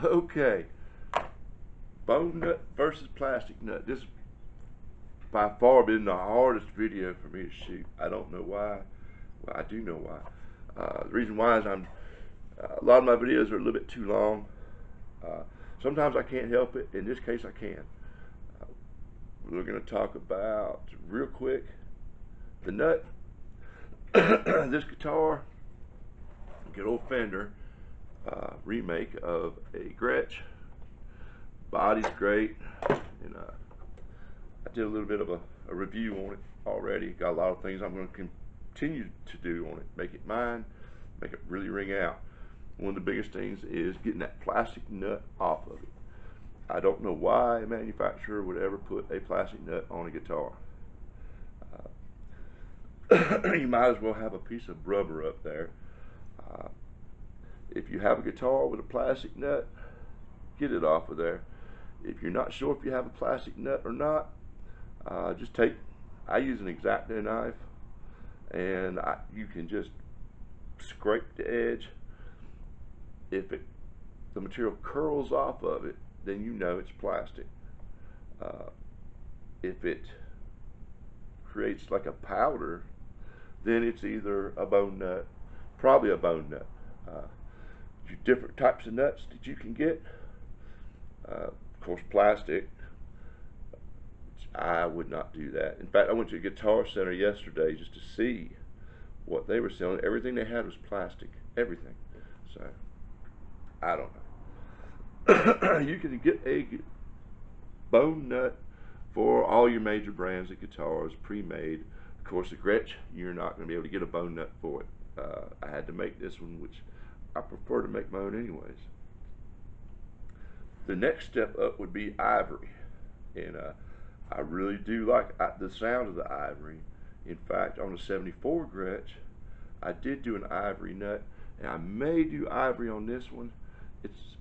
Okay, bone nut versus plastic nut. This by far been the hardest video for me to shoot. I don't know why. Well, I do know why. The reason why is a lot of my videos are a little bit too long. Uh, Sometimes I can't help it. In this case, I can. Uh, we're going to talk about real quick the nut. This guitar, good old Fender remake of a Gretsch. Body's great, and I did a little bit of a review on it already. Got a lot of things I'm going to continue to do on it. Make it mine, make it really ring out. One of the biggest things is getting that plastic nut off of it. I don't know why a manufacturer would ever put a plastic nut on a guitar. You might as well have a piece of rubber up there. Uh, if you have a guitar with a plastic nut, get it off of there. If you're not sure if you have a plastic nut or not, just take, I use an X-Acto knife, and you can just scrape the edge. If the material curls off of it, then you know it's plastic. If it creates like a powder, then it's either a bone nut, probably a bone nut. Different types of nuts that you can get. Of course, plastic. I would not do that. In fact, I went to a Guitar Center yesterday just to see what they were selling. Everything they had was plastic. Everything. So, I don't know. You can get a bone nut for all your major brands of guitars, pre-made. Of course, the Gretsch, you're not going to be able to get a bone nut for it. I had to make this one, which I prefer to make my own anyways. The next step up would be ivory, and I really do like the sound of the ivory. In fact, on the 74 Gretsch, I did do an ivory nut, and I may do ivory on this one. It's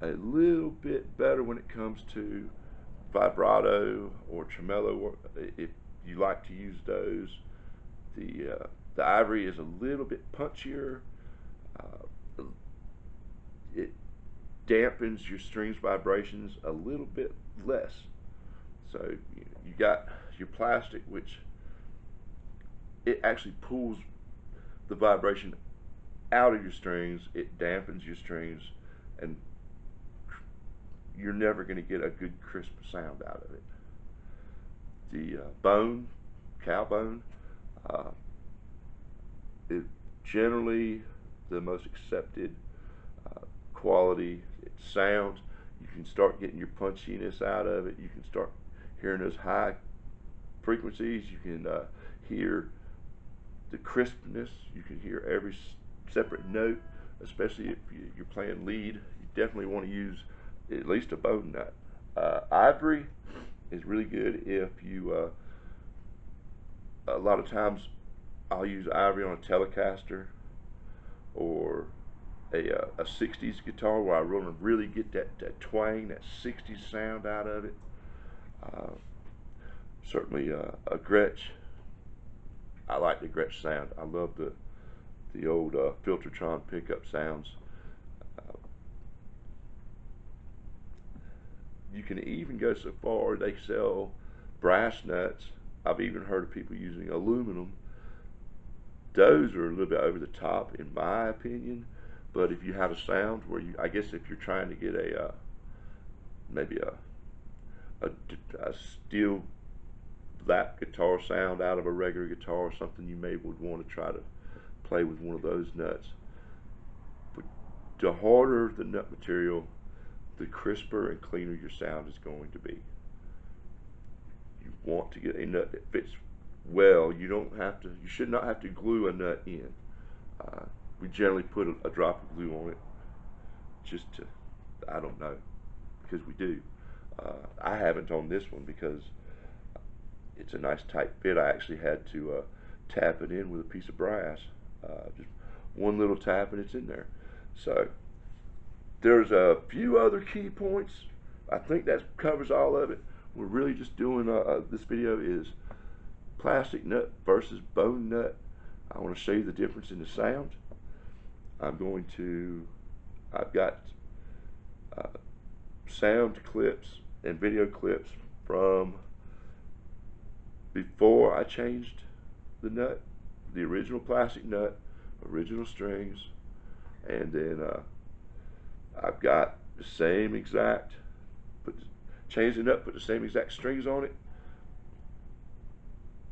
a little bit better when it comes to vibrato or tremolo, if you like to use those. The ivory is a little bit punchier. It dampens your strings vibrations a little bit less. So you got your plastic, which it actually pulls the vibration out of your strings. It dampens your strings, and you're never going to get a good crisp sound out of it. The bone, cow bone, is generally the most accepted quality. It sounds, you can start getting your punchiness out of it. You can start hearing those high frequencies. You can hear the crispness. You can hear every separate note, especially if you're playing lead. You definitely want to use at least a bone nut. Ivory is really good if you, a lot of times I'll use ivory on a Telecaster or a 60s guitar where I want to really get that twang, that 60s sound out of it. Uh, Certainly a Gretsch. I like the Gretsch sound. I love the old Filtertron pickup sounds. Uh, you can even go so far, they sell brass nuts. I've even heard of people using aluminum. Those are a little bit over the top in my opinion, but if you have a sound where I guess if you're trying to get maybe a steel lap guitar sound out of a regular guitar or something, you may would want to try to play with one of those nuts. But the harder the nut material, the crisper and cleaner your sound is going to be. You want to get a nut that fits well. You should not have to glue a nut in. We generally put a drop of glue on it just to, I don't know, because we do. I haven't on this one because it's a nice tight fit. I actually had to tap it in with a piece of brass. Just one little tap and it's in there. So there's a few other key points. I think that covers all of it. We're really just doing, this video is plastic nut versus bone nut. I want to show you the difference in the sound. I've got sound clips and video clips from before I changed the nut, the original plastic nut, original strings, and then I've got the same exact, changed the nut, put the same exact strings on it.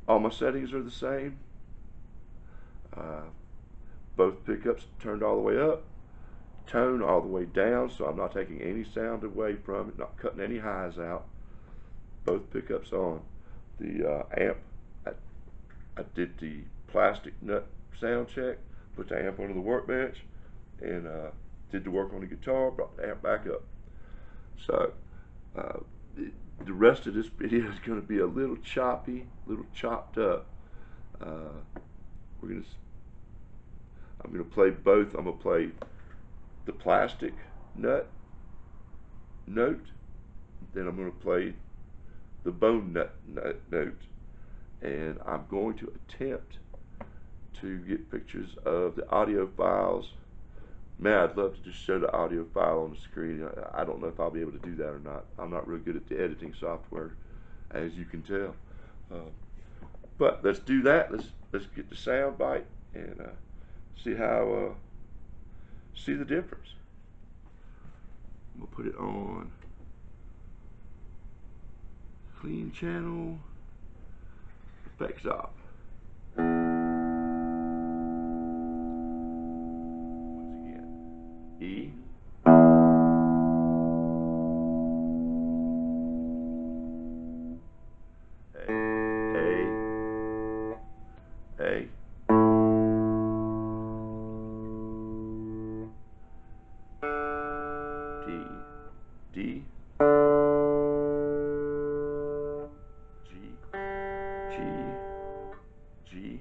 All my settings are the same. Both pickups turned all the way up, tone all the way down, so I'm not taking any sound away from it, not cutting any highs out. Both pickups on. The amp, I did the plastic nut sound check, put the amp onto the workbench, and did the work on the guitar, brought the amp back up. So the rest of this video is going to be a little choppy, a little chopped up. I'm going to play both. I'm going to play the plastic nut note, then I'm going to play the bone nut note, and I'm going to attempt to get pictures of the audio files. Man, I'd love to just show the audio file on the screen. I don't know if I'll be able to do that or not. I'm not real good at the editing software, as you can tell. But let's do that. Let's get the sound bite and see how see the difference. We'll put it on clean channel, effects off. Once again, E. A. D, G, G, G,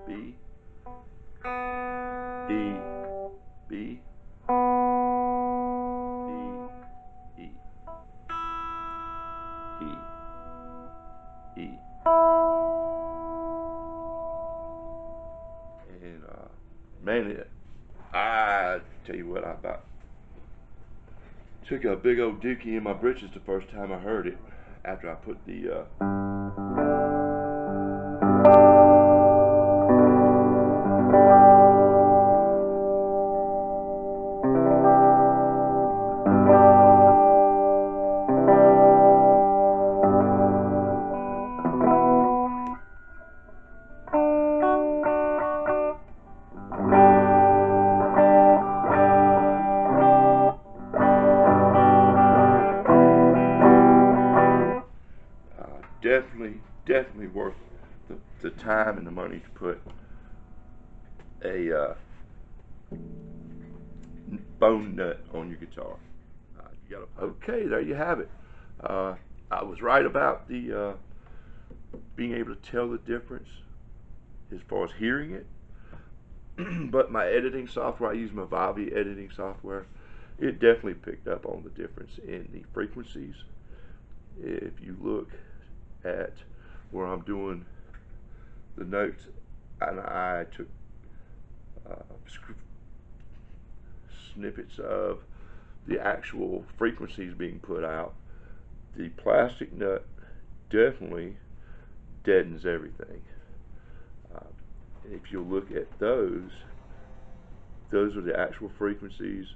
B, E, B, E, E, E. And man, I tell you what, I about took a big old dookie in my britches the first time I heard it, after I put the definitely worth the time and the money to put a bone nut on your guitar. Okay, there you have it. I was right about the being able to tell the difference as far as hearing it, but my editing software, I use my Vivi editing software, it definitely picked up on the difference in the frequencies. If you look at where I'm doing the notes, and I took snippets of the actual frequencies being put out, the plastic nut definitely deadens everything. If you look at those are the actual frequencies.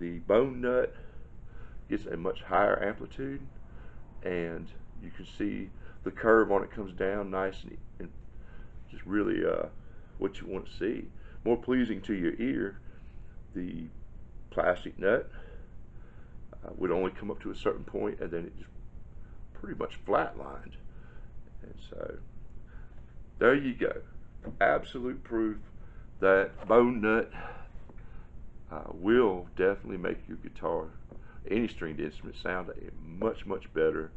The bone nut gets a much higher amplitude, and you can see the curve on it comes down nice and just really what you want to see. More pleasing to your ear. The plastic nut would only come up to a certain point, and then it just pretty much flatlined. And so there you go. Absolute proof that bone nut will definitely make your guitar, any stringed instrument, sound much better,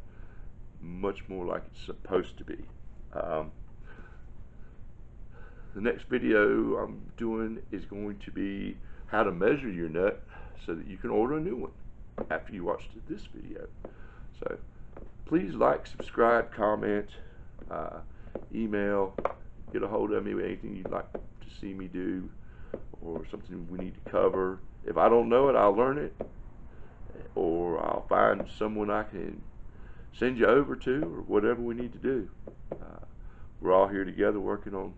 much more like it's supposed to be. The next video I'm doing is going to be how to measure your nut so that you can order a new one after you watched this video. So please like, subscribe, comment, email, get a hold of me with anything you'd like to see me do or something we need to cover. If I don't know it, I'll learn it, or I'll find someone I can send you over to, or whatever we need to do. We're all here together working on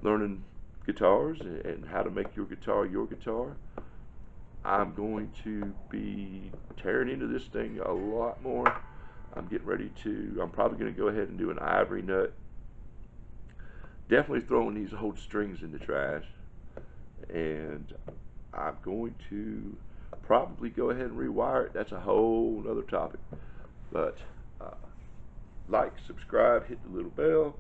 learning guitars and how to make your guitar your guitar. I'm going to be tearing into this thing a lot more. I'm probably going to go ahead and do an ivory nut. Definitely throwing these old strings in the trash. And I'm going to probably go ahead and rewire it. That's a whole other topic. But like, subscribe, hit the little bell.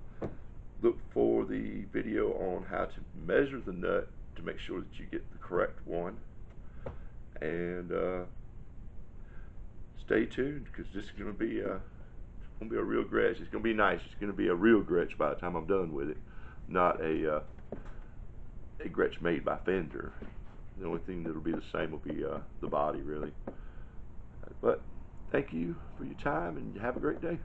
Look for the video on how to measure the nut to make sure that you get the correct one. And stay tuned, because this is going to be a real Gretsch. It's going to be nice. It's going to be a real Gretsch by the time I'm done with it, not a Gretsch made by Fender. The only thing that'll be the same will be the body, really. But thank you for your time, and have a great day.